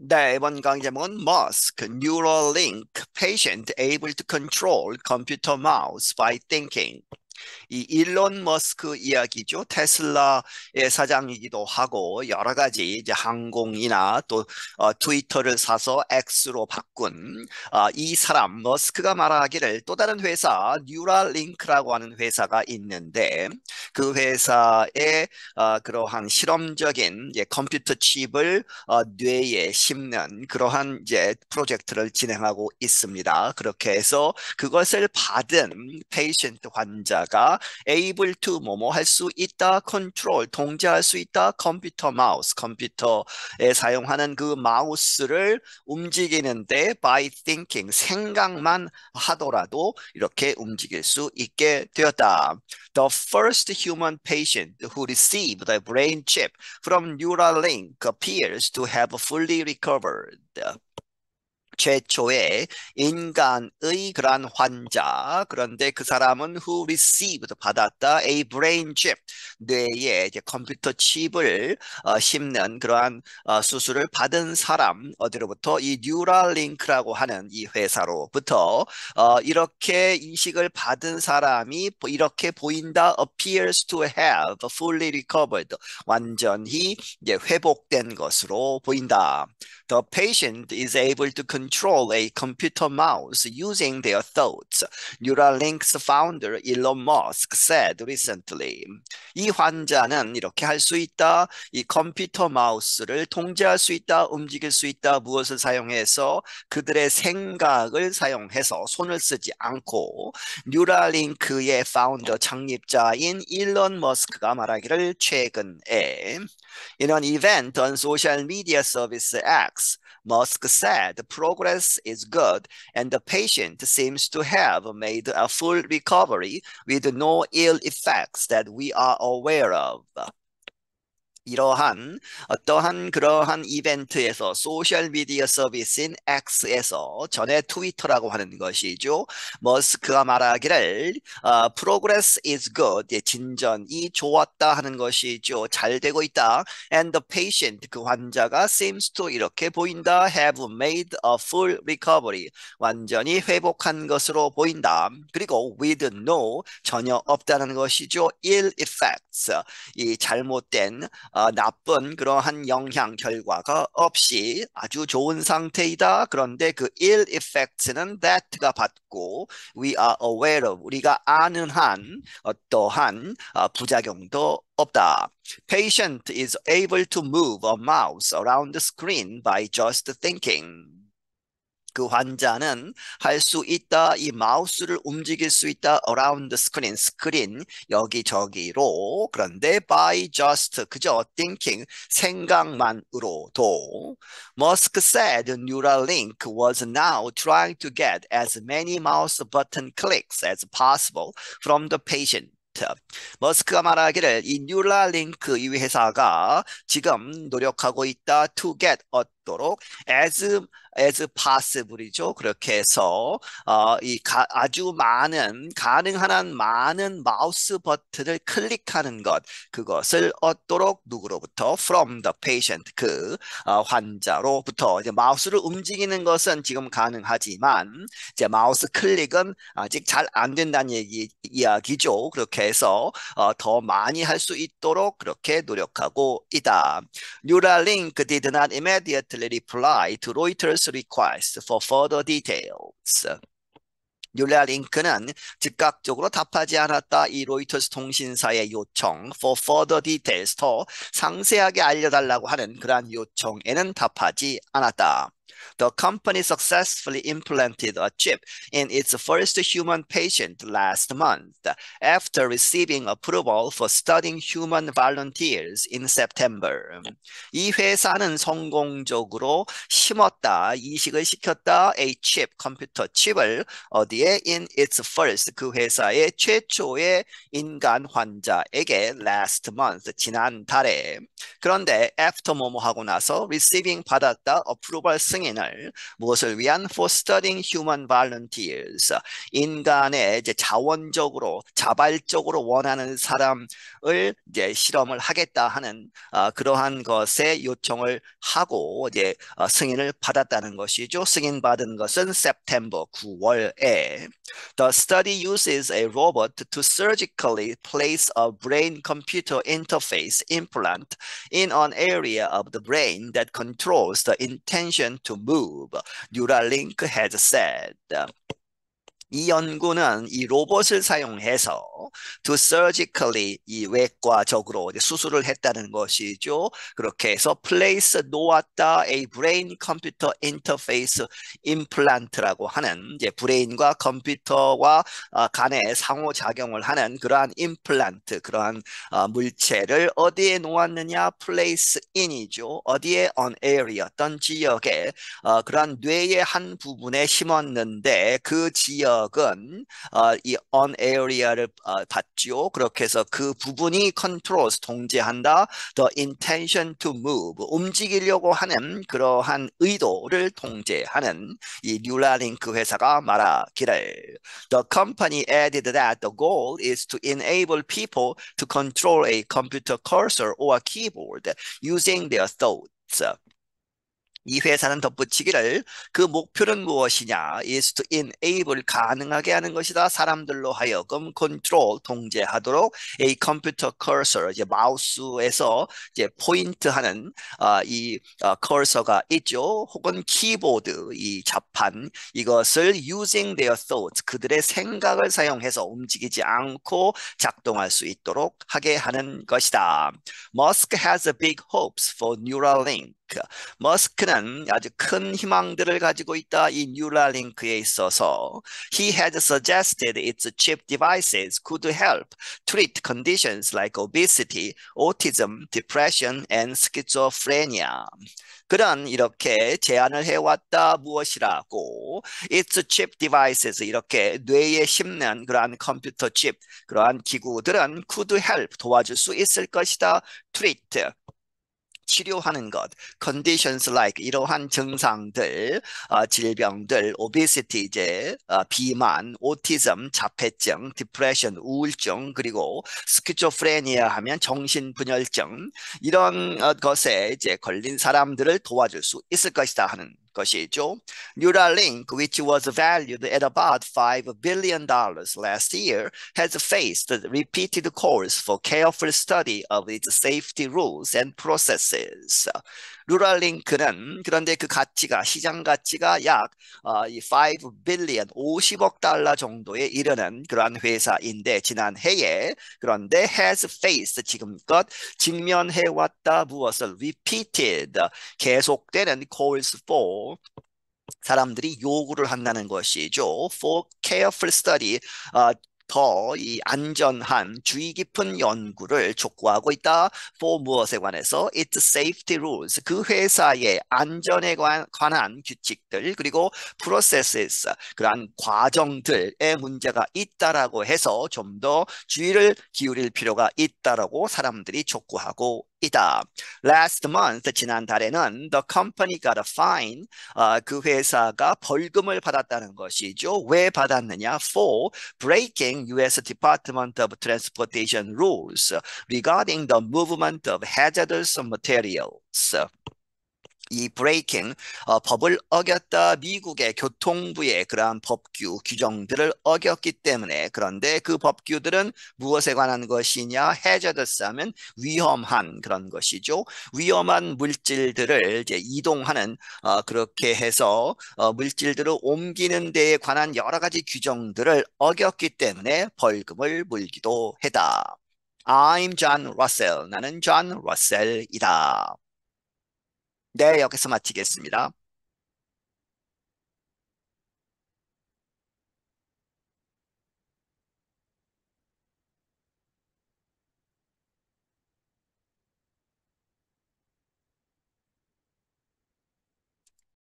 네, 이번 강의 제목은 Musk, Neuralink, Patient Able to Control Computer Mouse by Thinking. 이 일론 머스크 이야기죠. 테슬라의 사장이기도 하고 여러 가지 이제 항공이나 또 트위터를 사서 X로 바꾼 이 사람 머스크가 말하기를 또 다른 회사 뉴랄링크라고 하는 회사가 있는데 그 회사의 그러한 실험적인 이제 컴퓨터 칩을 뇌에 심는 그러한 이제 프로젝트를 진행하고 있습니다. 그렇게 해서 그것을 받은 페이션트 환자가 able to 뭐뭐 할 수 있다, control 통제할 수 있다, 컴퓨터 마우스 컴퓨터에 사용하는 그 마우스를 움직이는데 by thinking 생각만 하더라도 이렇게 움직일 수 있게 되었다. The first human patient who received a brain chip from Neuralink appears to have fully recovered. 최초의 인간의 그러한 환자, 그런데 그 사람은 who received 받았다 a brain chip 뇌에 이제 컴퓨터 칩을 심는 그러한 수술을 받은 사람 어디로부터 이 뉴랄링크라고 하는 이 회사로부터 이렇게 이식을 받은 사람이 이렇게 보인다 appears to have fully recovered 완전히 이제 회복된 것으로 보인다. The patient is able to control a computer mouse using their thoughts. Neuralink's founder Elon Musk said recently. 이 환자는 이렇게 할 수 있다. 이 컴퓨터 마우스를 통제할 수 있다. 움직일 수 있다. 무엇을 사용해서 그들의 생각을 사용해서 손을 쓰지 않고 뉴랄링크의 파운더 창립자인 일론 머스크가 말하기를 최근에 In an event on social media service X, Musk said progress is good and the patient seems to have made a full recovery with no ill effects that we are aware of. 이러한 어떠한 그러한 이벤트에서 소셜미디어 서비스인 X에서 전에 트위터라고 하는 것이죠. 머스크가 말하기를 progress is good. 진전이 좋았다 하는 것이죠. 잘 되고 있다. And the patient 그 환자가 seems to 이렇게 보인다. have made a full recovery. 완전히 회복한 것으로 보인다. 그리고 with no 전혀 없다는 것이죠. ill effects. 이 잘못된 나쁜 그러한 영향 결과가 없이 아주 좋은 상태이다. 그런데 그 ill effects는 that가 받고 we are aware of 우리가 아는 한 어떠한 부작용도 없다. Patient is able to move a mouse around the screen by just thinking. 그 환자는 할 수 있다. 이 마우스를 움직일 수 있다. around the screen, 스크린 여기저기로. 그런데 by just 그저 thinking 생각만으로도. Musk said Neuralink was now trying to get as many mouse button clicks as possible from the patient. 머스크가 말하기를 이 뉴랄링크 이 회사가 지금 노력하고 있다 to get 얻도록 as possible이죠. 그렇게 해서 아주 많은 가능한 한 많은 마우스 버튼을 클릭하는 것 그것을 얻도록 누구로부터 from the patient 그 환자로부터 이제 마우스를 움직이는 것은 지금 가능하지만 이제 마우스 클릭은 아직 잘 안 된다는 이야기죠. 그렇게 해서 더 많이 할 수 있도록 그렇게 노력하고 있다. Neuralink did not immediately reply to Reuters' request for further details. 뉴랄링크는 즉각적으로 답하지 않았다. 이 로이터스 통신사의 요청 for further details 더 상세하게 알려달라고 하는 그러한 요청에는 답하지 않았다. The company successfully implanted a chip in its first human patient last month after receiving approval for studying human volunteers in September. 이 회사는 성공적으로 심었다, 이식을 시켰다, a chip, 컴퓨터 칩을 어디에 in its first 그 회사의 최초의 인간 환자에게 last month 지난달에 그런데 after 뭐뭐 하고 나서 receiving 받았다, approval 승인을 무엇을 위한 for studying human volunteers 인간의 이제 자발적으로 원하는 사람을 이제 실험을 하겠다 하는 그러한 것에 요청을 하고 이제 승인을 받았다는 것이죠. 승인받은 것은 September 9월에 The study uses a robot to surgically place a brain-computer interface implant in an area of the brain that controls the intention to move, Neuralink has said. 이 연구는 이 로봇을 사용해서 to surgically 이 외과적으로 수술을 했다는 것이죠. 그렇게 해서 place 놓았다 a brain computer interface implant라고 하는 이제 브레인과 컴퓨터와 간의 상호작용을 하는 그러한 임플란트 그러한 물체를 어디에 놓았느냐 place in이죠. 어디에 on area 어떤 지역에 그러한 뇌의 한 부분에 심었는데 그 지역은 이 on area를 받죠. 그렇게 해서 그 부분이 controls 통제한다. The intention to move 움직이려고 하는 그러한 의도를 통제하는 이 뉴라링크 회사가 말하기를 The company added that the goal is to enable people to control a computer cursor or keyboard using their thoughts. 이 회사는 덧붙이기를 그 목표는 무엇이냐 is to enable 가능하게 하는 것이다. 사람들로 하여금 control 통제하도록 a computer cursor 이제 마우스에서 이제 포인트하는 이 cursor가 있죠. 혹은 키보드 이 자판 이것을 using their thoughts 그들의 생각을 사용해서 움직이지 않고 작동할 수 있도록 하게 하는 것이다. Musk has big hopes for Neuralink. 머스크는 아주 큰 희망들을 가지고 있다. 이 뉴라링크에 있어서 He had suggested its chip devices could help treat conditions like obesity, autism, depression, and schizophrenia. 그런 이렇게 제안을 해왔다. 무엇이라고? Its chip devices 이렇게 뇌에 심는 그러한 컴퓨터 칩 그러한 기구들은 could help 도와줄 수 있을 것이다. treat 치료하는 것, conditions like 이러한 증상들, 질병들, obesity 이제 비만, autism 자폐증, depression 우울증, 그리고 schizophrenia 하면 정신분열증 이런 것에 이제 걸린 사람들을 도와줄 수 있을 것이다 하는 것이죠. Neuralink, which was valued at about $5 billion last year, has faced repeated calls for careful study of its safety rules and processes. 뉴랄링크는 그런데 그 가치가 시장 가치가 약 5 billion 50억 달러 정도에 이르는 그러한 회사인데 지난 해에 그런데 has faced 지금껏 직면해왔다 무엇을 repeated 계속되는 calls for 사람들이 요구를 한다는 것이죠. For careful study 더 이 안전한 주의 깊은 연구를 촉구하고 있다. for 무엇에 관해서 its safety rules 그 회사의 안전에 관한 규칙들 그리고 processes 그러한 과정들의 문제가 있다라고 해서 좀 더 주의를 기울일 필요가 있다라고 사람들이 촉구하고 있다. Last month 지난달에는 the company got a fine 그 회사가 벌금을 받았다는 것이죠. 왜 받았느냐? For breaking U.S. Department of Transportation rules regarding the movement of hazardous materials. 이 breaking 법을 어겼다 미국의 교통부의 그러한 법규 규정들을 어겼기 때문에 그런데 그 법규들은 무엇에 관한 것이냐 hazardous 하면 위험한 그런 것이죠. 위험한 물질들을 이제 이동하는 그렇게 해서 물질들을 옮기는 데에 관한 여러 가지 규정들을 어겼기 때문에 벌금을 물기도 했다. I'm John Russell. 나는 존 러셀이다. 네, 여기서 마치겠습니다.